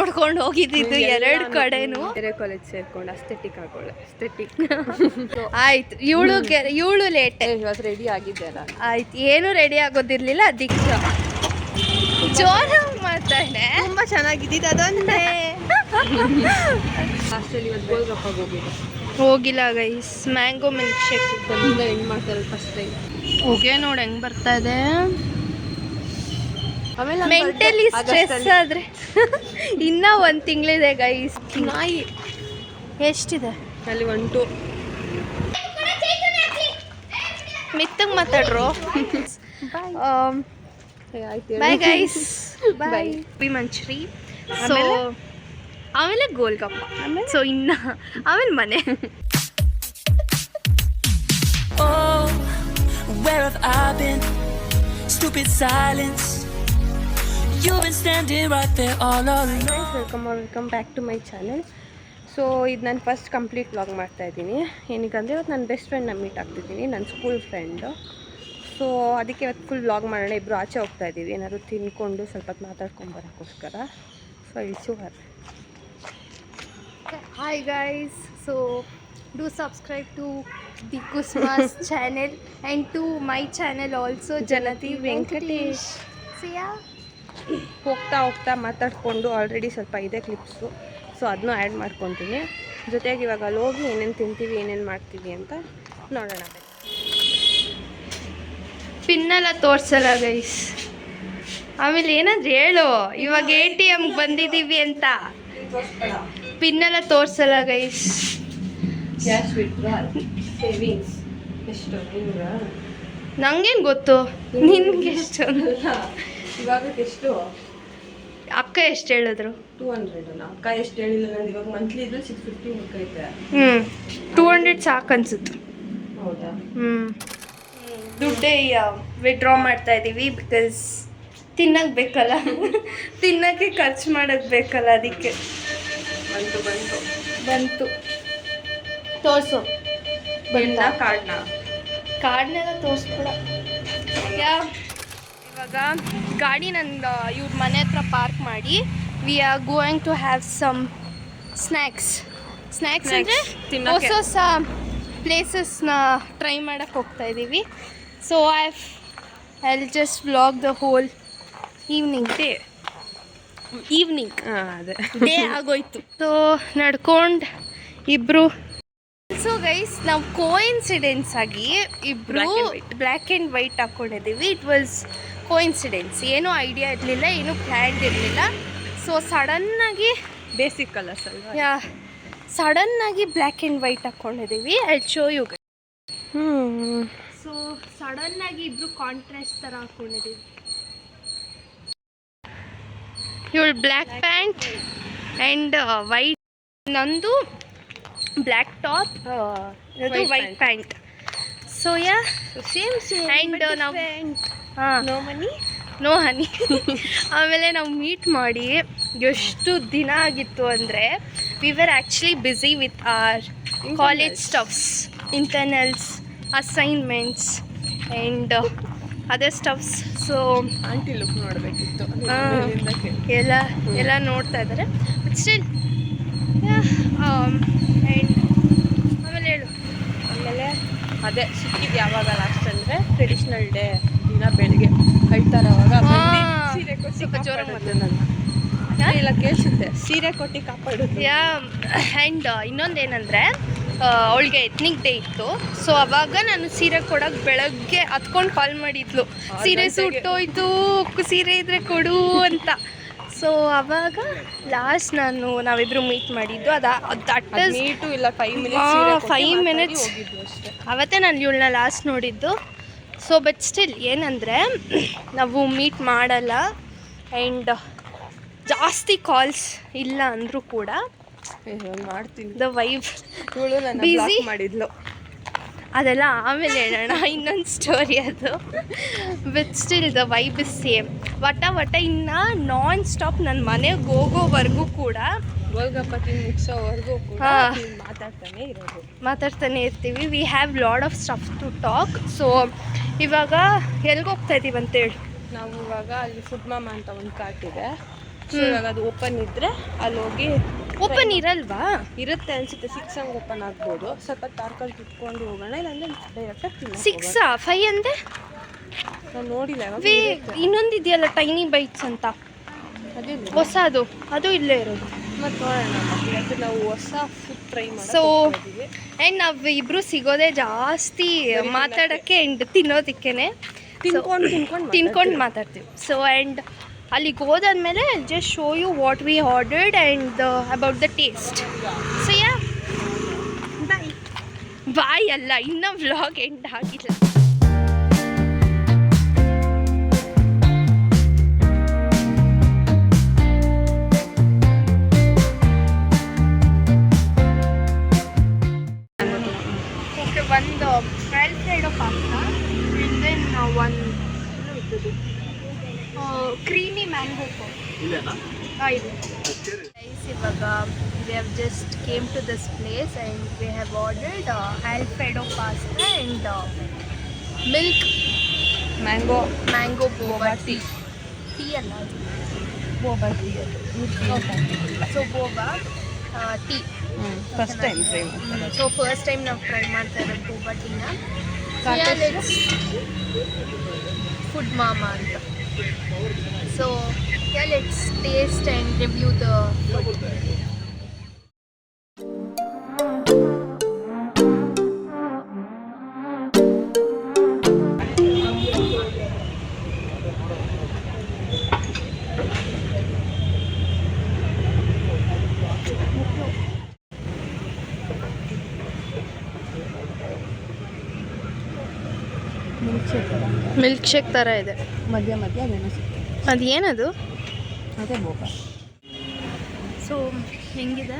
ನೋಡ್ಕೊಂಡು ಹೋಗಿದ್ದು ಎರಡು ಕಡೆನು. ಬೇರೆ ಕಾಲೇಜ್ ಸೇರ್ಕೊಂಡು ಅಸ್ಥೆಟಿಕ್ ಆಗೋಳೆ. ಅಸ್ಥೆಟಿಕ್ ಆಯ್ತು. ಇವಳು ಲೇಟ್. ಇವತ್ತು ರೆಡಿ ಆಗಿದ್ದೆ ಅಲ್ಲ. ಆಯ್ತು, ಏನು ರೆಡಿ ಆಗೋದಿರ್ಲಿಲ್ಲ. ದೀಕ್ಷಾ ಜೋರಾಗಿ ಮಾತಾಡೆ. ತುಂಬಾ ಚೆನ್ನಾಗಿದ್ದಿದ್ದು ಅದೊಂದೇ. ಲಾಸ್ಟಲ್ಲಿ ಇವತ್ತು ಗೋಲ್ಗಪ್ಪಾಗ ಹೋಗಿಲ್ಲ ಗೈಸ್. ಮ್ಯಾಂಗೋ ಮಿಲ್ಕ್ ಶೇಕ್ ಬಂದ ಹೆಂಗ್ ಮಾಡ್ತಾರೆ ಫಸ್ಟ್ ಟೈಮ್. ಹೋಗೇ ನೋಡಿ ಹೆಂಗ್ ಬರ್ತಾ ಇದೆ. ಆಮೇಲೆ ಮೆಂಟಲಿ ಸ್ಟ್ರೆಸ್ ಆದ್ರೆ ಇನ್ನ 1 ತಿಂಗಳಿದೆ ಗೈಸ್. ನಾಯಿ ಎಷ್ಟಿದೆ ಅಲ್ಲಿ 1 2 ಮಿತ್ತಂಗ್ ಮಾತಾಡ್ರು. Bye guys. Bye. Manchuri. So ಆಮೇಲೆ ಗೋಲ್ಗಪ್ಪ. ಸೊ ಇನ್ನ ಆಮೇಲೆ ಮನೆ. Where have I been? Stupid silence. You've been standing right there all alone. Welcome back to my channel. So ಇದು ನಾನು ಫಸ್ಟ್ ಕಂಪ್ಲೀಟ್ ವ್ಲಾಗ್ ಮಾಡ್ತಾಯಿದ್ದೀನಿ. ಏನಕ್ಕಂದರೆ ಇವತ್ತು ನನ್ನ ಬೆಸ್ಟ್ ಫ್ರೆಂಡ್ನ ಮೀಟ್ ಆಗ್ತಿದ್ದೀನಿ, ನನ್ನ ಸ್ಕೂಲ್ ಫ್ರೆಂಡು. ಸೊ ಅದಕ್ಕೆ ಇವತ್ತು ಫುಲ್ ವ್ಲಾಗ್ ಮಾಡೋಣ. ಇಬ್ಬರು ಆಚೆ ಹೋಗ್ತಾ ಇದ್ದೀವಿ, ಏನಾದ್ರು ತಿನ್ಕೊಂಡು ಸ್ವಲ್ಪ ಹೊತ್ತು ಮಾತಾಡ್ಕೊಂಡು ಬರೋಕ್ಕೋಸ್ಕರ. So ಇಳ್ಸು Har. Hi guys, so do subscribe to the Kusma's channel and to my channel also, Janati Venkatesh. See ya. ಹೋಗ್ತಾ ಮಾತಾಡಿಕೊಂಡು ಆಲ್ರೆಡಿ ಸ್ವಲ್ಪ ಇದೆ ಕ್ಲಿಪ್ಸು. ಸೊ ಅದನ್ನೂ ಆ್ಯಡ್ ಮಾಡ್ಕೊತೀನಿ. ಜೊತೆಗೆ ಇವಾಗ ಅಲ್ಲಿ ಹೋಗಿ ಏನೇನು ತಿಂತೀವಿ ಏನೇನು ಮಾಡ್ತೀವಿ ಅಂತ ನೋಡೋಣ. ಪಿನ್ನೆಲ್ಲ ತೋರಿಸಲ್ಲ ಗೈಸ್. ಆಮೇಲೆ ಏನಾದ್ರು ಹೇಳು, ಇವಾಗ ATMಗೆ ಬಂದಿದ್ದೀವಿ ಅಂತ. ಪಿನ್ನೆಲ್ಲ ತೋರಿಸಲ್ಲ ಗೈಸ್. ಕ್ಯಾಶ್ ವಿತ್ಡ್ರಾಲ್ ಸೇವಿಂಗ್ಸ್ ಎಷ್ಟು ನಂಗೇನು ಗೊತ್ತು ನಿನ್ಗೆ ಎಷ್ಟು. ಇವಾಗ ಎಷ್ಟು ಅಕ್ಕ ಎಷ್ಟು ಹೇಳಿದ್ರು? 200. ಅಕ್ಕ ಎಷ್ಟು ಹೇಳಿಲ್ಲ. ನಾನು ಇವಾಗ ಮಂತ್ಲಿ ಇದ್ರೆ 650 ಮುಕ್ಕೈತೆ. 200 ಸಾಕು ಅನ್ಸುತ್ತೆ. ಹೌದಾ? ದುಡ್ಡೇ ವಿಡ್ರಾ ಮಾಡ್ತಾ ಇದ್ದೀವಿ. ಬಿಕಾಸ್ ತಿನ್ನಕ್ಕೆ ಬೇಕಲ್ಲ, ತಿನ್ನಕ್ಕೆ ಖರ್ಚು ಮಾಡೋಕ್ಕೆ ಬೇಕಲ್ಲ, ಅದಕ್ಕೆ. ಬಂತು ತೋರಿಸು. ಕಾರ್ಡ್ನೆಲ್ಲ ತೋರಿಸ್ಬಿಡ. ಇವಾಗ ಗಾಡಿ ನಂದು ಇವ್ರ ಮನೆ ಹತ್ರ ಪಾರ್ಕ್ ಮಾಡಿ we are going to have some snacks ಅಂದರೆ ಹೊಸ ಹೊಸ ಪ್ಲೇಸಸ್ನ ಟ್ರೈ ಮಾಡೋಕ್ಕೆ ಹೋಗ್ತಾ ಇದ್ದೀವಿ. So I will just vlog the whole evening ಅದೇ ಡೇ ಆಗೋಯ್ತು. ಸೊ ನಡ್ಕೊಂಡು ಇಬ್ಬರು. ಸೊ ಗೈಸ್ ನಾವು ಕೋಇನ್ಸಿಡೆನ್ಸ್ ಆಗಿ ಇಬ್ಬರು ಬ್ಲ್ಯಾಕ್ ಆ್ಯಂಡ್ ವೈಟ್ ಹಾಕ್ಕೊಂಡಿದ್ದೀವಿ. It was coincidence. ಏನೂ ಐಡಿಯಾ ಇರಲಿಲ್ಲ, ಏನೂ ಪ್ಲ್ಯಾನ್ಡ್ ಇರಲಿಲ್ಲ. ಸೊ ಸಡನ್ನಾಗಿ ಬೇಸಿಕ್ ಕಲರ್ಸ್ ಅಲ್ವಾ, ಸಡನ್ನಾಗಿ ಬ್ಲ್ಯಾಕ್ ಆ್ಯಂಡ್ ವೈಟ್ ಹಾಕ್ಕೊಂಡಿದ್ದೀವಿ. I show you. ಸೊ ಸಡನ್ನಾಗಿ ಇಬ್ಬರು ಕಾಂಟ್ರಾಸ್ಟ್ ಥರ ಹಾಕ್ಕೊಂಡಿದ್ದೀವಿ. ಇವಳು ಬ್ಲ್ಯಾಕ್ ಪ್ಯಾಂಟ್ ಆ್ಯಂಡ್ ವೈಟ್, ನಂದು black top, white pant. So yeah same and ನಾವು ನೋ ಹನಿ ಆಮೇಲೆ ನಾವು ಮೀಟ್ ಮಾಡಿ ಎಷ್ಟು ದಿನ ಆಗಿತ್ತು ಅಂದರೆ we were actually busy with our college stuffs, internals, assignments and other stuffs. So aunty look ನೋಡಬೇಕಿತ್ತು. ಎಲ್ಲ ನೋಡ್ತಾ ಇದ್ದಾರೆ. ಬಟ್ ಸ್ಟಿಲ್ ಆ್ಯಂಡ್ ಆಮೇಲೆ ಹೇಳು. ಆಮೇಲೆ ಅದೇ ಸಿಕ್ಕಿದ್ದು ಯಾವಾಗ ಲಾಸ್ಟ್ ಅಂದರೆ ಟ್ರೆಡಿಷ್ನಲ್ ಡೇ ದಿನ ಬೆಳಿಗ್ಗೆ ಹೇಳ್ತಾರೆ ಅವಾಗ ಸೀರೆ ಕೊಟ್ಟು ಸ್ವಲ್ಪ ಜೋರಾಗಿ ಇಲ್ಲ ಕೇಳಿಸುತ್ತೆ. ಸೀರೆ ಕೊಟ್ಟು ಕಾಪಾಡೋದು. ಆ್ಯಂಡ್ ಇನ್ನೊಂದೇನೆಂದರೆ ಅವಳಿಗೆ ಎತ್ನಿಕ್ ಡೇ ಇತ್ತು. ಸೊ ಅವಾಗ ನಾನು ಸೀರೆ ಕೊಡೋಕೆ ಬೆಳಗ್ಗೆ ಹತ್ಕೊಂಡು ಕಾಲ್ ಮಾಡಿದ್ಲು, ಸೀರೆ ಸುಟ್ಟೋಯ್ತು, ಸೀರೆ ಇದ್ರೆ ಕೊಡು ಅಂತ. ಸೊ ಅವಾಗ ಲಾಸ್ಟ್ ನಾವಿಬ್ಬರು ಮೀಟ್ ಮಾಡಿದ್ದು ನೀಟು ಇಲ್ಲ 5 ಮಿನಿಟ್ಸ್ ಅವತ್ತೇ ನಾನು ಇವಳನ್ನ ಲಾಸ್ಟ್ ನೋಡಿದ್ದು. ಸೊ ಬಟ್ ಸ್ಟಿಲ್ ಏನಂದರೆ ನಾವು ಮೀಟ್ ಮಾಡಲ್ಲ ಆ್ಯಂಡ್ ಜಾಸ್ತಿ ಕಾಲ್ಸ್ ಇಲ್ಲ ಅಂದರೂ ಕೂಡ ಮಾಡ್ತೀನಿ. ದ ವೈಬ್ ಬಿಸಿ ಮಾಡಿದ್ಲು. ಅದೆಲ್ಲ ಆಮೇಲೆ ಹೇಳೋಣ, ಇನ್ನೊಂದು ಸ್ಟೋರಿ ಅದು. With still the vibe is same. ವಟ ಇನ್ನು ನಾನ್ ಸ್ಟಾಪ್ ನನ್ನ ಮನೆಗೆ ಹೋಗೋವರೆಗೂ ಕೂಡ ಗೋಲ್ಗಪ್ಪ ತಿಂದು ಮುಗಿಸೋವರೆಗೂ ಕೂಡ ಮಾತಾಡ್ತಾನೆ ಇರ್ತೀವಿ. We have lot of stuff to talk. So ಇವಾಗ ಎಲ್ಲಿಗೆ ಹೋಗ್ತಾ ಇದ್ದೀವಿ ಅಂತೇಳಿ, ನಾವು ಇವಾಗ ಅಲ್ಲಿ ಫುಡ್ ಮಾಮ ಅಂತ ಒಂದು ಕಾರ್ಟ್ ಇದೆ, ಸೊ ಇವಾಗ ಅದು ಓಪನ್ ಇದ್ದರೆ ಅಲ್ಲಿ ಹೋಗಿ ಓಪನ್ ಇರಲ್ವಾ? ಇರುತ್ತೆ ಅನಿಸುತ್ತೆ. 6 ಹಂಗೆ ಓಪನ್ ಆಗ್ಬೋದು. ಸ್ವಲ್ಪ ತಾರ್ಕಲ್ಲಿ ಕುತ್ಕೊಂಡು ಹೋಗೋಣ, ಇಲ್ಲಾಂದರೆ ಡೈರೆಕ್ಟಾಗಿ 6 5 ಅಂದೆ ನಾನು ನೋಡಿಲ್ಲ ಯಾವಾಗ. ಇನ್ನೊಂದು ಇದೆಯಲ್ಲ ಟೈನಿ ಬೈಟ್ಸ್ ಅಂತ, ಅದೇ ಹೊಸದು, ಅದು ಇಲ್ಲೇ ಇರೋದು. ಮತ್ತು ನೋಡೋಣ, ಇವತ್ತು ನಾವು ಹೊಸ ಫುಡ್ ಟ್ರೈ ಸೊ ಮಾಡಿ. ಆ್ಯಂಡ್ ನಾವು ಇಬ್ಬರು ಸಿಗೋದೇ ಜಾಸ್ತಿ ಮಾತಾಡೋಕ್ಕೆ ಆ್ಯಂಡ್ ತಿನ್ನೋದಕ್ಕೇನೆ, ತಿನ್ಕೊಂಡು ಮಾತಾಡ್ತೀವಿ. ಸೊ ಆ್ಯಂಡ್ ಅಲ್ಲಿಗೆ ಹೋದಾದ್ಮೇಲೆ just show you what we ordered and about the taste. So yeah bye ಅಲ್ಲ, ಇನ್ನೂ ವ್ಲಾಗ್ ಎಂಡ್ ಆಗಿಲ್ಲ. ಓಕೆ, ಒಂದು ಆಲ್ಫ್ರೆಡೋ ಪಾಸ್ತಾ ಆ್ಯಂಡ್ ದೆನ್ ಒಂದು ಕ್ರೀಮಿ ಮ್ಯಾಂಗೋ ಇದೆ. ಇವಾಗ we have just came to this place and we have ordered Alfredo pasta and milk mango boba tea ಅಲ್ಲ ಬೋಬಾ tea. So boba tea first time try ಮಾಡ್ತಾರೆ. So first time ನಾವು try ಮಾಡ್ತಾ ಇರೋದು boba teaನ. Food ಮಾಮಾ ಅಂತ. So yeah, let's taste and review the food. Milk shake ಥರ ಇದೆ. ಮಧ್ಯ ಅದೇನೋ ಸಿಗ್ತದೆ. ಅದು ಏನದು? ಅದೇ ಬೋಬಾ. ಸೊ ಹೆಂಗಿದೆ?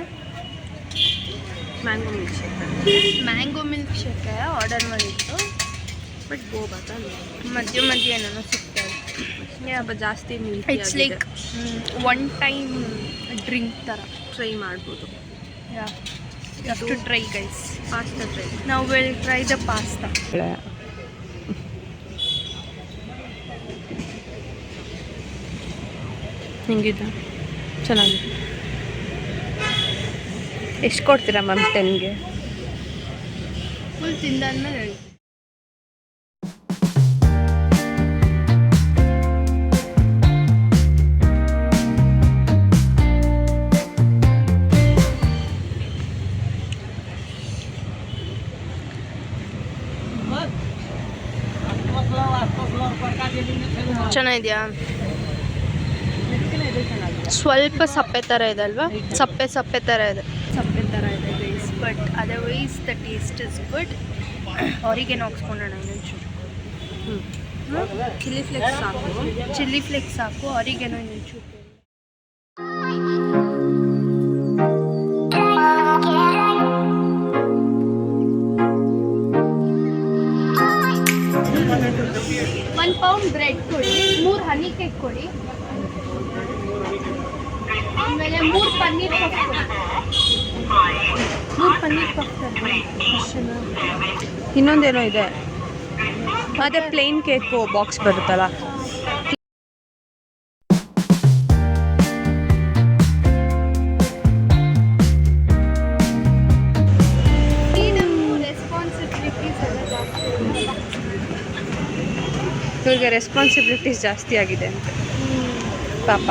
Mango milk shake. Mango milk shake order ಮಾಡಿತ್ತು, ಬಟ್ ಬೋಬಾ ತಾನೆ ಮಧ್ಯ ಏನೋ ಸಿಗ್ತಾ ಇದೆ. ಸ್ವಲ್ಪ ಜಾಸ್ತಿ it's like one time drink ಥರ ಟ್ರೈ ಮಾಡ್ಬೋದು. To try guys. Pasta try. ನಾವು ವಿಲ್ ಟ್ರೈ ದ ಪಾಸ್ತಾ. ಹೆಂಗಿದೆ? ಚೆನ್ನಾಗಿದೆ. ಎಷ್ಟು ಕೊಡ್ತೀರಾ ಮ್ಯಾಮ್ 10ಗೆ? ಫುಲ್ ತಿಂದಾದ್ಮೇಲೆ ಹೇಳಿ. ಚೆನ್ನಾಗಿದೆಯಾ? ಸ್ವಲ್ಪ ಸಪ್ಪೆ ಥರ ಇದೆ ಅಲ್ವಾ? ಸಪ್ಪೆ ಥರ ಇದೆ guys, but otherwise the taste is good. Oregano ಹಾಕ್ಸ್ಕೊಂಡೋಣ ಇನ್ನೊಂಚೂರು. ಚಿಲ್ಲಿ ಫ್ಲೇಕ್ಸ್ ಸಾಕು, ಆರಿಗೇನೋ ಇನ್ನೊಂಚೂರು. ಒಂದು ಪೌಂಡ್ ಬ್ರೆಡ್ ಕೊಡಿ, 3 ಹನಿ ಕೇಕ್ ಕೊಡಿ, ಆಮೇಲೆ 3 ಪನ್ನೀರ್ ಪಫ್ ಕೊಡಿ. 3 ಪನ್ನೀರ್ ಪಫ್ ತರಲಿ. ಇನ್ನೊಂದೇನೋ ಇದೆ, ಅದೇ ಪ್ಲೇನ್ ಕೇಕು ಬಾಕ್ಸ್ ಬರುತ್ತಲ್ಲ. ಇವ್ರಿಗೆ ರೆಸ್ಪಾನ್ಸಿಬಿಲಿಟೀಸ್ ಜಾಸ್ತಿ ಆಗಿದೆ ಅಂತ ಪಾಪ.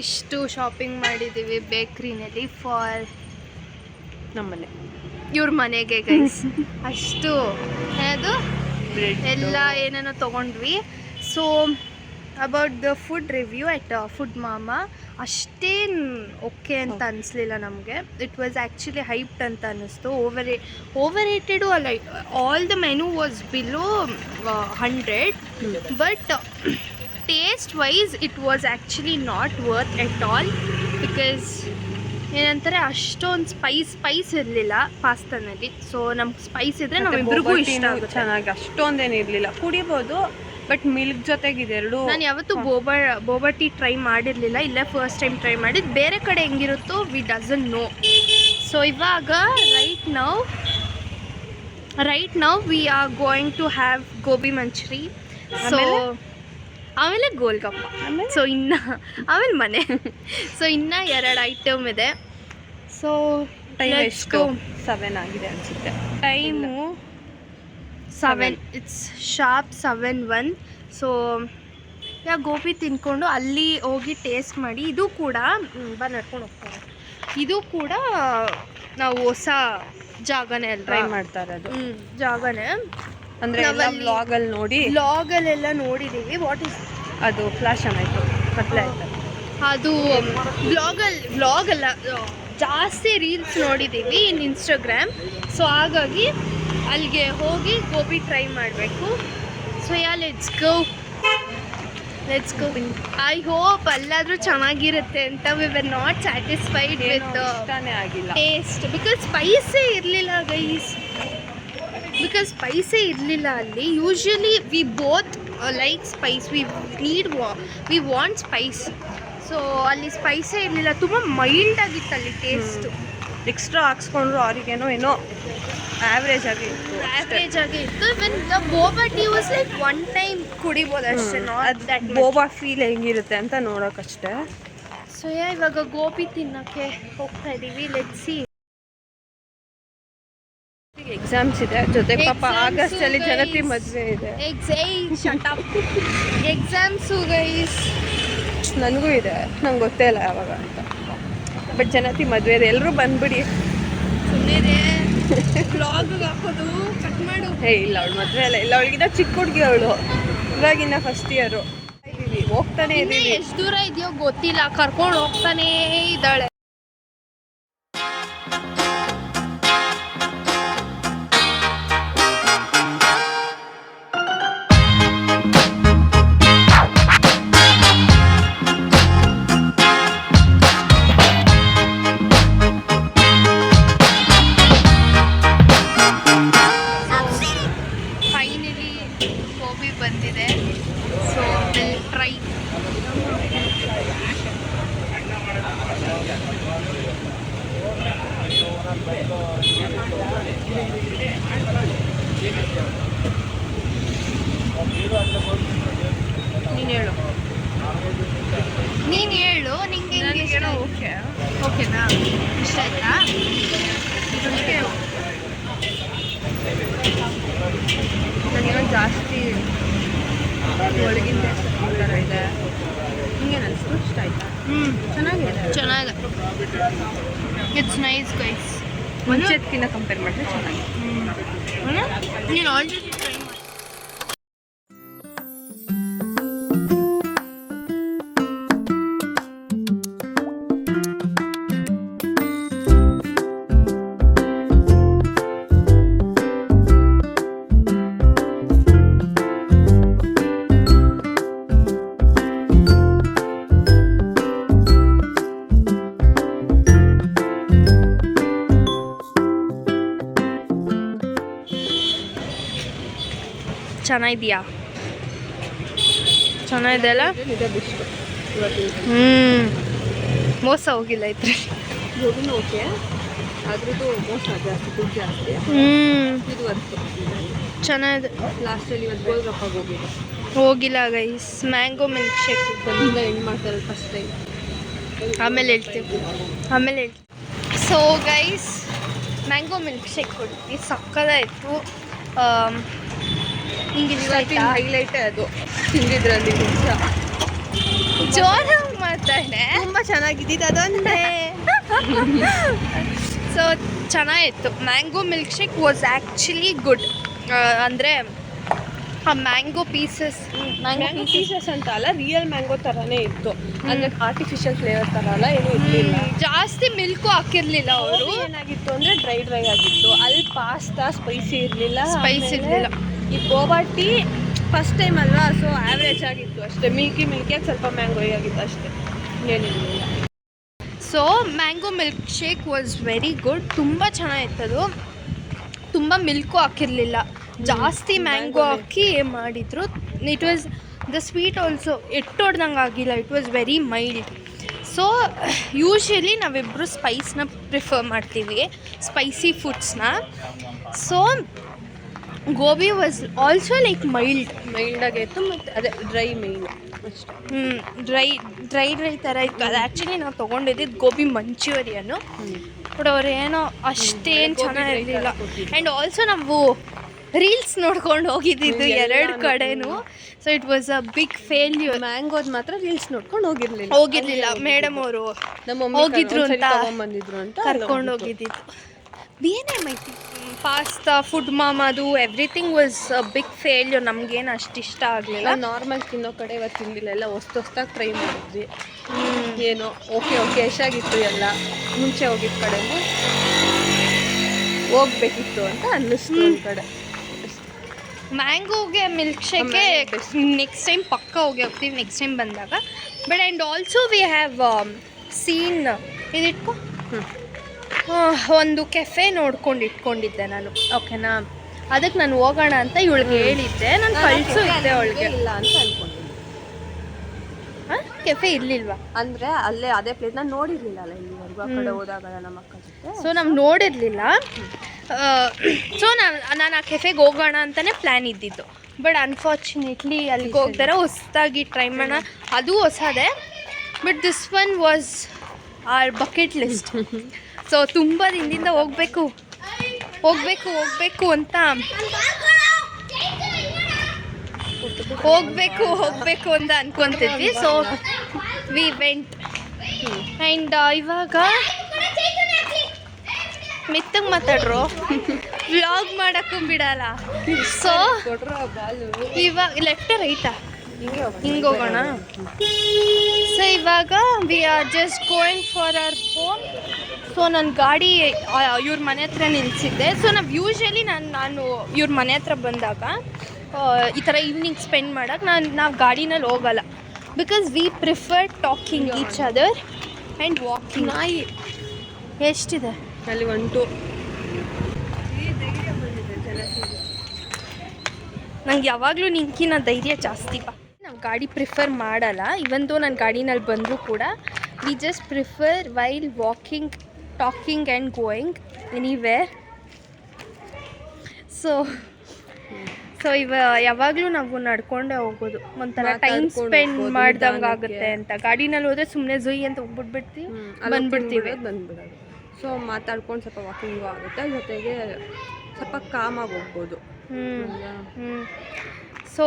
ಇಷ್ಟು ಶಾಪಿಂಗ್ ಮಾಡಿದ್ದೀವಿ ಬೇಕ್ರಿನಲ್ಲಿ ಫಾರ್ ನಮ್ಮನೆ, ಇವ್ರ ಮನೆಗೆ ಗೈಸ್. ಅಷ್ಟು ಅದು ಎಲ್ಲ ಏನೇನೋ ತೊಗೊಂಡ್ವಿ. So about the food review at food ಮಾಮಾ ಅಷ್ಟೇನು ಓಕೆ ಅಂತ ಅನಿಸ್ಲಿಲ್ಲ ನಮಗೆ. ಇಟ್ ವಾಸ್ ಆ್ಯಕ್ಚುಲಿ ಹೈಪ್ಡ್ ಅಂತ ಅನ್ನಿಸ್ತು. ಓವರ್ ರೇಟೆಡು ಅಲ್ಲ. All the menu was below 100, but taste wise it was actually not worth at all. Because ಏನಂತಾರೆ, ಅಷ್ಟೊಂದು ಸ್ಪೈಸ್ ಇರಲಿಲ್ಲ ಪಾಸ್ತಾನಲ್ಲಿ. ಸೊ ನಮ್ಗೆ ಸ್ಪೈಸ್ ಇದ್ದರೆ ನಾವಿಬ್ರಿಗೂ ಇಷ್ಟ ಆಗುತ್ತೆ. ಚೆನ್ನಾಗಿ ಅಷ್ಟೊಂದೇನು ಇರಲಿಲ್ಲ, ಕುಡಿಬೋದು, ಬಟ್ ಮಿಲ್ಕ್ ಜೊತೆಗಿದೆ ಎರಡು. ನಾನು ಯಾವತ್ತೂ ಬೋಬಾ ಟೀ ಟ್ರೈ ಮಾಡಿರಲಿಲ್ಲ, ಇಲ್ಲೇ ಫಸ್ಟ್ ಟೈಮ್ ಟ್ರೈ ಮಾಡಿದ್ದು. ಬೇರೆ ಕಡೆ ಹೆಂಗಿರುತ್ತೋ ವಿ ಡಸಂಟ್ ನೋ. ಸೊ ಇವಾಗ right now we are going to have gobi manchurian. So ಆಮೇಲೆ ಗೋಲ್ಗಪ್ಪ, ಸೊ ಆಮೇಲೆ ಮನೆ. ಸೊ ಇನ್ನೂ 2 ಐಟಮ್ ಇದೆ. ಸೊ ಟೈಮ್ ಎಷ್ಟು 7 ಆಗಿದೆ ಅನಿಸುತ್ತೆ. Time 7, it's sharp 7:01. So gobi ತಿನ್ಕೊಂಡು ಅಲ್ಲಿ ಹೋಗಿ ಟೇಸ್ಟ್ ಮಾಡಿ. ಇದು ಕೂಡ ನಡ್ಕೊಂಡು ಹೋಗ್ತಾರೆ. ಇದು ಕೂಡ ನಾವು ಹೊಸ ಜಾಗನೇ ಅಲ್ಲ ಟ್ರೈ ಮಾಡ್ತಾ ಇರೋದು. ಜಾಗನೇ ಅಂದರೆ ವ್ಲಾಗಲ್ಲಿ ನೋಡಿ, ವ್ಲಾಗಲ್ಲೆಲ್ಲ ನೋಡಿದ್ದೀವಿ. ವಾಟ್ ಇಸ್ ಅದು ಫ್ಲಾಶ್ ಆಯಿತು, ಕತ್ಲೆ ಆಯ್ತು. ಅದು ವ್ಲಾಗಲ್ಲ, ಜಾಸ್ತಿ ರೀಲ್ಸ್ ನೋಡಿದ್ದೀವಿ ಇನ್ ಇನ್ಸ್ಟಾಗ್ರಾಮ್. ಸೊ ಹಾಗಾಗಿ ಅಲ್ಲಿಗೆ ಹೋಗಿ ಗೋಬಿ ಟ್ರೈ ಮಾಡಬೇಕು. So let's go. I hope ಅಲ್ಲಾದರೂ ಚೆನ್ನಾಗಿರುತ್ತೆ ಅಂತ. We were not satisfied with ಆಗಿಲ್ಲ ಟೇಸ್ಟ್ ಬಿಕಾಸ್ ಸ್ಪೈಸೇ ಇರಲಿಲ್ಲ ಗೈಸ್. ಅಲ್ಲಿ usually we both like spice, we want spice. So ಅಲ್ಲಿ ಸ್ಪೈಸೇ ಇರಲಿಲ್ಲ, ತುಂಬ ಮೈಲ್ಡ್ ಆಗಿತ್ತು ಅಲ್ಲಿ ಟೇಸ್ಟು. ಎಕ್ಸ್ಟ್ರಾ ಹಾಕ್ಸ್ಕೊಂಡ್ರು ಅವರಿಗೇನೋ ಏನೋ ಆವ್ರೇಜ್ ಆಗಿ ಇತ್ತು. Even the ಬೋಬಾ tea was like one time ಕುಡಿಬೋದು ಅಷ್ಟೇ, ನಾಟ್ ದಟ್ ಬೋಬಾ ಫೀಲ್ ಹೆಂಗಿರುತ್ತೆ ಅಂತ ನೋಡೋಕ್ಕಷ್ಟೇ. ಸೊ ಇವಾಗ ಗೋಬಿ ತಿನ್ನೋಕ್ಕೆ ಹೋಗ್ತಾ ಇದ್ದೀವಿ. Let's see. ಎಕ್ಸಾಮ್ಸ್ ಇದೆ, ಜೊತೆ ಪಾಪ ಆಗಸ್ಟಲ್ಲಿ ಜನತಿ ಮದುವೆ ಇದೆ. ಎಕ್ಸಾಮ್ಸು ಗೈಸ್ ನನಗೂ ಇದೆ, ನಂಗೆ ಗೊತ್ತೇ ಇಲ್ಲ ಯಾವಾಗ ಅಂತ. ಬಟ್ ಜನತಿ ಮದುವೆ ಇದೆ, ಎಲ್ಲರೂ ಬಂದ್ಬಿಡಿ. ಸುಮ್ಮನೆ ಬ್ಲಾಗಿಗೆ ಹಾಕೋದು ಕಟ್ ಮಾಡು. ಇಲ್ಲ ಅವಳು ಮದುವೆ ಅಲ್ಲ, ಇಲ್ಲ ಅವಳಿಗಿಂತ ಚಿಕ್ಕ ಹುಡುಗಿ ಅವಳು, ಇವಾಗಿನ್ನ ಫಸ್ಟ್ ಇಯರು. ಹೋಗ್ತಾನೆ ಇದ್ದೀವಿ. ಎಷ್ಟು ದೂರ ಇದೆಯೋ ಗೊತ್ತಿಲ್ಲ, ಕರ್ಕೊಂಡು ಹೋಗ್ತಾನೇ ಇದ್ದಾಳೆ. ಬಂದಿದೆ. So will try. ನೀನು ಹೇಳು ನಿಂಗೆ ಓಕೆನಾ? ಇಷ್ಟ ಆಯ್ತಾ? ನನಗೇನೋ ಜಾಸ್ತಿ ಒಳಗಿಂದ ಥರ ಇದೆ. ಹಿಂಗೆ ಅನಿಸ್ತು, ಇಷ್ಟ ಆಯ್ತಾ? ಚೆನ್ನಾಗಿದೆ. It's nice guys. ಮುಂಚೆದ್ಕಿನ್ನ ಕಂಪೇರ್ ಮಾಡಿದ್ರೆ ಚೆನ್ನಾಗಿದೆ. ನೀನು ಆಲ್ರೆಡಿ ಟ್ರೈ ಮಾಡಿ. ಚೆನ್ನಾಗಿದೆಯಾ? ಚೆನ್ನಾಗಿದೆ ಅಲ್ಲ? ಮೋಸ ಹೋಗಿಲ್ಲ ಇದ್ರಲ್ಲಿ. ಗೋಬಿನೂ ಓಕೆ, ಅದ್ರದ್ದು ಮೋಸ ಜಾಸ್ತಿ, ದುಡ್ಡು ಜಾಸ್ತಿ. ಇದು ವರ್ತು ಚೆನ್ನಾಗಿದೆ. ಲಾಸ್ಟಲ್ಲಿ ಇವತ್ತು ಗೋಲ್ಗಪ್ಪ ಹೋಗಿಲ್ಲ ಗೈಸ್. ಮ್ಯಾಂಗೋ ಮಿಲ್ಕ್ ಶೇಕ್ ಬಂದಿಲ್ಲ, ಹೆಂಗೆ ಮಾಡ್ತಾರೆ ಫಸ್ಟ್ ಟೈಮ್. ಆಮೇಲೆ ಹೇಳ್ತೀವಿ. So guys mango milk shake ಕೊಡ್ತೀವಿ, ಸಕ್ಕದಾಯಿತು. ಹಿಂಗೆ ಹೈಲೈಟೇ ಅದು ತಿಂದಿದ್ರಲ್ಲಿ. ನಿಜ ಜೋರಾಗಿ ಮಾತಾಡೆ, ತುಂಬ ಚೆನ್ನಾಗಿದ್ದಿದ್ದು ಅದೊಂದೇ. ಸೊ ಚೆನ್ನಾಗಿತ್ತು. Mango milk shake was actually good. ಅಂದರೆ ಆ ಮ್ಯಾಂಗೋ ಪೀಸಸ್ ಅಂತ ಅಲ್ಲ, ರಿಯಲ್ ಮ್ಯಾಂಗೋ ಥರನೇ ಇತ್ತು. ಅಂದರೆ ಆರ್ಟಿಫಿಷಿಯಲ್ ಫ್ಲೇವರ್ ಥರ ಅಲ್ಲ, ಏನೂ ಇರಲಿಲ್ಲ. ಜಾಸ್ತಿ ಮಿಲ್ಕು ಹಾಕಿರಲಿಲ್ಲ ಅವರು. ಏನಾಗಿತ್ತು ಅಂದರೆ ಡ್ರೈ ಆಗಿತ್ತು. ಅಲ್ಲಿ ಪಾಸ್ತಾ ಸ್ಪೈಸಿ ಇರಲಿಲ್ಲ. ಈ ಬೋಬಾ ಟೀ ಫಸ್ಟ್ ಟೈಮ್ ಅಲ್ವಾ, ಸೊ ಆ್ಯಾವ್ರೇಜ್ ಆಗಿತ್ತು ಅಷ್ಟೇ. ಮಿಲ್ಕಿಯಾಗಿ ಸ್ವಲ್ಪ ಮ್ಯಾಂಗೋ ಆಗಿತ್ತು ಅಷ್ಟೇ, ಏನಿರಲಿಲ್ಲ. So mango milk shake was very good. ತುಂಬ ಚೆನ್ನಾಗಿತ್ತದು. ತುಂಬ ಮಿಲ್ಕು ಹಾಕಿರಲಿಲ್ಲ, ಜಾಸ್ತಿ ಮ್ಯಾಂಗೋ ಹಾಕಿ ಮಾಡಿದರು. It was the sweet also ಎಟ್ಟೊಡ್ದಂಗೆ ಆಗಿಲ್ಲ. It was very mild. So usually ನಾವಿಬ್ಬರು ಸ್ಪೈಸ್ನ ಪ್ರಿಫರ್ ಮಾಡ್ತೀವಿ, ಸ್ಪೈಸಿ ಫುಡ್ಸ್ನ. So gobi was also like ಮೈಲ್ಡಾಗಿತ್ತು ಮತ್ತು ಅದೇ ಡ್ರೈ ಮೈಲ್ಡ್ ಅಷ್ಟೇ. ಡ್ರೈ ಥರ ಇತ್ತು. ಅದು ಆ್ಯಕ್ಚುಲಿ ನಾವು ತೊಗೊಂಡಿದ್ದು ಗೋಬಿ ಮಂಚೂರಿಯನ್ನು, ಬಟ್ ಅವ್ರು ಏನೋ ಅಷ್ಟೇನು ಚೆನ್ನಾಗಿರಲಿಲ್ಲ. ಆ್ಯಂಡ್ ಆಲ್ಸೋ ನಾವು ರೀಲ್ಸ್ ನೋಡ್ಕೊಂಡು ಹೋಗಿದ್ದಿದ್ದು ಎರಡು ಕಡೆನೂ. So it was a big failure. ಮ್ಯಾಂಗೋದ್ ಮಾತ್ರ ರೀಲ್ಸ್ ನೋಡ್ಕೊಂಡು ಹೋಗಿರ್ಲಿಲ್ಲ. ಮೇಡಮ್ ಅವರು ನಮ್ಮ ಹೋಗಿದ್ರು ಅಂತ ಬಂದಿದ್ರು ಅಂತ ಕರ್ಕೊಂಡು ಹೋಗಿದ್ದಿದ್ದು. ಬೇನೆ ಮೈತಿ ಪಾಸ್ತಾ, ಫುಡ್ ಮಾಮದು everything was a big failure. ನಮಗೇನು ಅಷ್ಟು ಇಷ್ಟ ಆಗಲಿಲ್ಲ. ನಾರ್ಮಲ್ ತಿನ್ನೋ ಕಡೆ ಇವತ್ತು ತಿಂದಿಲ್ಲ, ಎಲ್ಲ ಹೊಸ್ದಾಗಿ ಟ್ರೈ ಮಾಡಿದ್ವಿ. ಏನೋ ಓಕೆ ಎಷ್ಟಾಗಿತ್ತು ಎಲ್ಲ ಮುಂಚೆ ಹೋಗಿದ್ದ ಕಡೆಗೂ ಹೋಗ್ಬೇಕಿತ್ತು ಅಂತ ಅನ್ನಿಸ್ತು ಒಂದು ಕಡೆ. ಮ್ಯಾಂಗೋಗೆ ಮಿಲ್ಕ್ ಶೇಕೆ ನೆಕ್ಸ್ಟ್ ಟೈಮ್ ಪಕ್ಕ ಹೋಗ್ತೀವಿ ನೆಕ್ಸ್ಟ್ ಟೈಮ್ ಬಂದಾಗ. But and also we have seen ಇದಿಟ್ಕೊ ಒಂದು ಕೆಫೆ ನೋಡ್ಕೊಂಡು ಇಟ್ಕೊಂಡಿದ್ದೆ ನಾನು, ಓಕೆನಾ. ಅದಕ್ಕೆ ನಾನು ಹೋಗೋಣ ಅಂತ ಇವಳಿಗೆ ಹೇಳಿದ್ದೆ, ನಾನು ಕಳಿಸಿದ್ದೆ ಅವಳಿಗೆ. ಇಲ್ಲ ಅಂತ ಅನ್ಕೊಂಡಿದ್ದೆ. ಕೆಫೆ ಇರಲಿಲ್ವಾ ಅಂದರೆ ಅಲ್ಲೇ ಅದೇ ಪ್ಲೇಸ್ ನಾನು ನೋಡಿರಲಿಲ್ಲ ಅಲ್ಲ ಇಲ್ಲಿವರೆಗೂ ಆ ಕಡೆ ಹೋದಾಗ ನಮ್ಮ ಅಕ್ಕ ಜೊತೆ. ಸೊ ನಾವು ನೋಡಿರಲಿಲ್ಲ. ಸೊ ನಾನು ಆ ಕೆಫೆಗೆ ಹೋಗೋಣ ಅಂತಲೇ ಪ್ಲ್ಯಾನ್ ಇದ್ದಿದ್ದು. ಬಟ್ ಅನ್ಫಾರ್ಚುನೇಟ್ಲಿ ಅಲ್ಲಿಗೆ ಹೋಗ್ತಾರೆ ಹೊಸದಾಗಿ ಟ್ರೈ ಮಾಡೋಣ, ಅದು ಹೊಸದೇ. But this one was our bucket list. So ತುಂಬ ದಿನದಿಂದ ಹೋಗಬೇಕು ಅಂತ ಹೋಗಬೇಕು ಅಂತ ಅನ್ಕೊಂತಿದ್ವಿ. So we went. ಆ್ಯಂಡ್ ಇವಾಗ ಮೆತ್ತಗೆ ಮಾತಾಡ್ರು, ವ್ಲಾಗ್ ಮಾಡೋಕ್ಕೂ ಬಿಡಲ್ಲ. ಸೊ ಇವಾಗ ಲೆಫ್ಟ ರೈಟಾ ಹಿಂಗೆ ಹೋಗೋಣ. ಸೊ ಇವಾಗ we are just going for our home. So ನನ್ನ ಗಾಡಿ ಇವ್ರ ಮನೆ ಹತ್ರ ನಿಲ್ಲಿಸಿದ್ದೆ. ಸೊ ನಾವು ಯೂಶ್ವಲಿ ನಾನು ಇವ್ರ ಮನೆ ಹತ್ರ ಬಂದಾಗ ಈ ಥರ ಈವ್ನಿಂಗ್ ಸ್ಪೆಂಡ್ ಮಾಡೋಕ್ಕೆ ನಾವು ಗಾಡಿನಲ್ಲಿ ಹೋಗಲ್ಲ. Because we prefer talking each other and walking. ನಾಯಿ ಎಷ್ಟಿದೆ ಅಲ್ಲಿ 1 2 ನಂಗೆ ಯಾವಾಗಲೂ ನಿಂಕಿನ ಧೈರ್ಯ ಜಾಸ್ತಿ ಬಾ. ನಾವು ಗಾಡಿ ಪ್ರಿಫರ್ ಮಾಡಲ್ಲ. ಇವಂದು ನಾನು ಗಾಡಿನಲ್ಲಿ ಬಂದರೂ ಕೂಡ we just prefer while walking, talking and going anywhere. So ಯಾವಾಗಲೂ ನಾವು ನಡ್ಕೊಂಡೇ ಹೋಗೋದು, ಒಂಥರ ಟೈಮ್ ಸ್ಪೆಂಡ್ ಮಾಡ್ದಂಗೆ ಆಗುತ್ತೆ ಅಂತ. ಗಾಡಿನಲ್ಲಿ ಹೋದರೆ ಸುಮ್ಮನೆ ಜೊಯ್ ಅಂತ ಹೋಗ್ಬಿಟ್ಬಿಡ್ತೀವಿ, ಬಂದ್ಬಿಡ್ತೀವಿ. ಸೊ ಮಾತಾಡ್ಕೊಂಡು ಸ್ವಲ್ಪ ವಾಕಿಂಗು ಆಗುತ್ತೆ, ಜೊತೆಗೆ ಸ್ವಲ್ಪ ಕಾಮಾಗಿ ಹೋಗ್ಬೋದು. So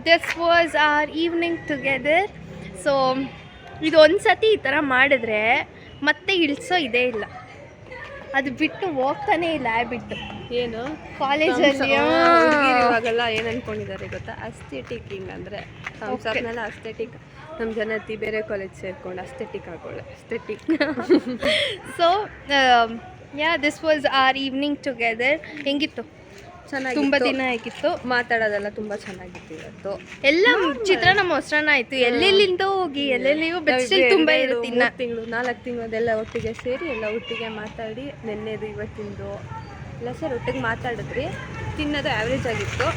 this was our evening together. So ಇದು ಒಂದು ಸತಿ ಈ ಥರ ಮಾಡಿದ್ರೆ ಮತ್ತೆ ಇಳಿಸೋ ಇದೇ ಇಲ್ಲ, ಅದು ಬಿಟ್ಟು ಹೋಗ್ತಾನೆ ಇಲ್ಲ. ಬಿಟ್ಟು ಏನು ಕಾಲೇಜಲ್ಲಿ ಇವಾಗೆಲ್ಲ ಏನು ಅಂದ್ಕೊಂಡಿದ್ದಾರೆ ಗೊತ್ತಾ, ಅಸ್ಥೆಟಿಕ್ಕಿಂಗ್ ಅಂದರೆ ಸಂಸಾರನೆಲ್ಲ ಅಸ್ಥೆಟಿಕ್. ನಮ್ಮ ಜನತಿ ಬೇರೆ ಕಾಲೇಜ್ ಸೇರ್ಕೊಂಡು ಅಸ್ಥೆಟಿಕ್ ಆಗೋಳೆ, aesthetic. So yeah this was our evening together. ಹೆಂಗಿತ್ತು? ಚೆನ್ನಾಗಿ, ತುಂಬ ದಿನ ಆಗಿತ್ತು. ಮಾತಾಡೋದೆಲ್ಲ ತುಂಬ ಚೆನ್ನಾಗಿತ್ತು ಇವತ್ತು. ಎಲ್ಲ ಚಿತ್ರಾನ್ನ ಮೊಸರನ್ನ ಆಯಿತು, ಎಲ್ಲೆಲ್ಲಿಂದ ಹೋಗಿ ಎಲ್ಲೆಲ್ಲಿಯೂ ಬೆಚ್ಚಲ್ ತುಂಬ ಇರುತ್ತೆ. 4 ತಿಂಗಳು ಅದೆಲ್ಲ ಒಟ್ಟಿಗೆ ಸೇರಿ ಎಲ್ಲ ಒಟ್ಟಿಗೆ ಮಾತಾಡಿ, ನೆನ್ನೆದು ಇವತ್ತಿಂದು ಎಲ್ಲ ಸೇರಿ ಒಟ್ಟಿಗೆ ಮಾತಾಡಿದ್ರಿ. ತಿನ್ನೋದು ಆ್ಯಾವ್ರೇಜ್ ಆಗಿತ್ತು,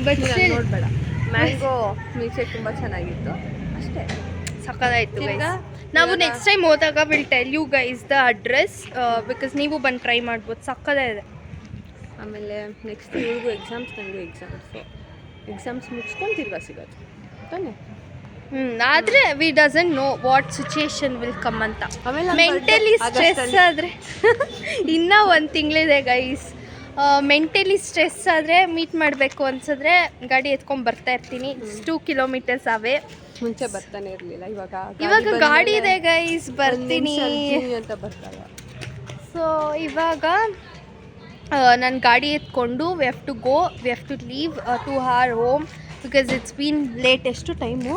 ಬಟ್ ನೋಡಬೇಡ. ಮ್ಯಾಂಗೋ ಮಿಲ್ಕ್ ತುಂಬ ಚೆನ್ನಾಗಿತ್ತು ಅಷ್ಟೇ, ಸಕ್ಕತ್ತಾಯಿತು. ನಾವು ನೆಕ್ಸ್ಟ್ ಟೈಮ್ ಹೋದಾಗ will tell you guys the address, because ನೀವು ಬಂದು ಟ್ರೈ ಮಾಡ್ಬೋದು, ಸಕ್ಕತ್ತಾಗಿದೆ. ಆಮೇಲೆ ನೆಕ್ಸ್ಟ್ ಇವ್ರಿಗೂ ಎಕ್ಸಾಮ್ಸ್, ನನಗೂ ಎಕ್ಸಾಮ್ಸ್ ಮುಗಿಸ್ಕೊಂಡು ತಿರ್ಗಾ ಸಿಗೋದು ತಾನೆ. ಆದರೆ we doesn't know what situation will come ಅಂತ. ಆಮೇಲೆ ಮೆಂಟಲಿ ಸ್ಟ್ರೆಸ್ ಆದರೆ ಇನ್ನೂ 1 ತಿಂಗಳಿದೆ ಗೈಸ್. ಮೆಂಟಲಿ ಸ್ಟ್ರೆಸ್ ಆದರೆ ಮೀಟ್ ಮಾಡಬೇಕು ಅನ್ಸಿದ್ರೆ ಗಾಡಿ ಎತ್ಕೊಂಡು ಬರ್ತಾ ಇರ್ತೀನಿ. 2 ಕಿಲೋಮೀಟರ್ಸ್ ಅವೇ. ಮುಂಚೆ ಬರ್ತಾನೆ ಇರಲಿಲ್ಲ, ಇವಾಗ ಗಾಡಿ ಇದೆ ಗೈಸ್, ಬರ್ತೀನಿ ಅಂತ ಬರ್ತಾರೆ. ಸೊ ಇವಾಗ ನಾನು ಗಾಡಿ ಎತ್ಕೊಂಡು we have to leave to our home because it's been late. ಎಷ್ಟು ಟೈಮು?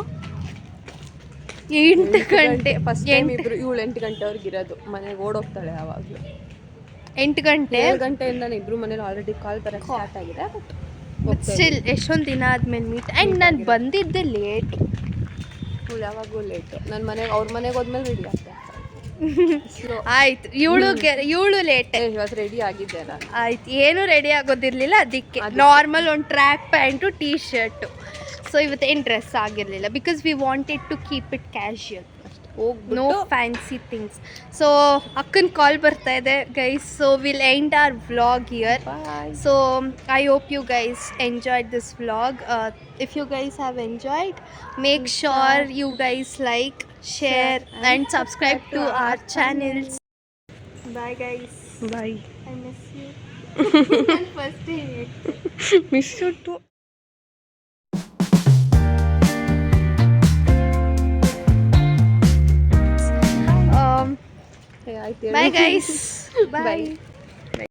8 ಗಂಟೆ. ಫಸ್ಟ್ ಟೈಮ್ ಇಬ್ರು 7-8 ಗಂಟೆವರೆಗೆ ಇರೋದು, ಮನೆಗೆ ಓಡೋಗ್ತಾಳೆ ಯಾವಾಗಲೂ. 8 ಗಂಟೆ 7 ಗಂಟೆಯಿಂದನೇ ಇಬ್ರು ಮನೇಲಿ ಆಲ್ರೆಡಿ ಕಾಲ್ ಬರೋಕ್ಕೆ ಸ್ಟಾರ್ಟ್ ಆಗಿದೆ. ಸ್ಟಿಲ್ ಎಷ್ಟೊಂದು ದಿನ ಆದ್ಮೇಲೆ ಮೀಟ್. ಆ್ಯಂಡ್ ನಾನು ಬಂದಿದ್ದೆ ಲೇಟ್. ಇವಳು ಯಾವಾಗೂ ಲೇಟು. ನನ್ನ ಮನೆಗೆ ಅವ್ರ ಮನೆಗೆ ಹೋದ್ಮೇಲೆ ರೆಡಿ ಆಗ್ತಾ ಆಯ್ತು. ಇವಳು ಲೇಟ್. ಇವತ್ತು ರೆಡಿ ಆಗಿದ್ದೆ ನಾನು. ಆಯ್ತು, ಏನು ರೆಡಿ ಆಗೋದಿರಲಿಲ್ಲ, ಅದಕ್ಕೆ ನಾರ್ಮಲ್ ಒಂದು track pant, T shirt. So ಇವತ್ತೇನು ಡ್ರೆಸ್ ಆಗಿರಲಿಲ್ಲ because we wanted to keep it casual. No fancy things. So ಅಕ್ಕನ ಕಾಲ್ ಬರ್ತಾ ಇದೆ guys, so will end our vlog here. So I hope you guys enjoyed this vlog. If you guys have enjoyed, make sure you guys like, share and subscribe to our channels. Bye guys. Bye. I miss you. First day. Miss you too. Bye guys. Bye.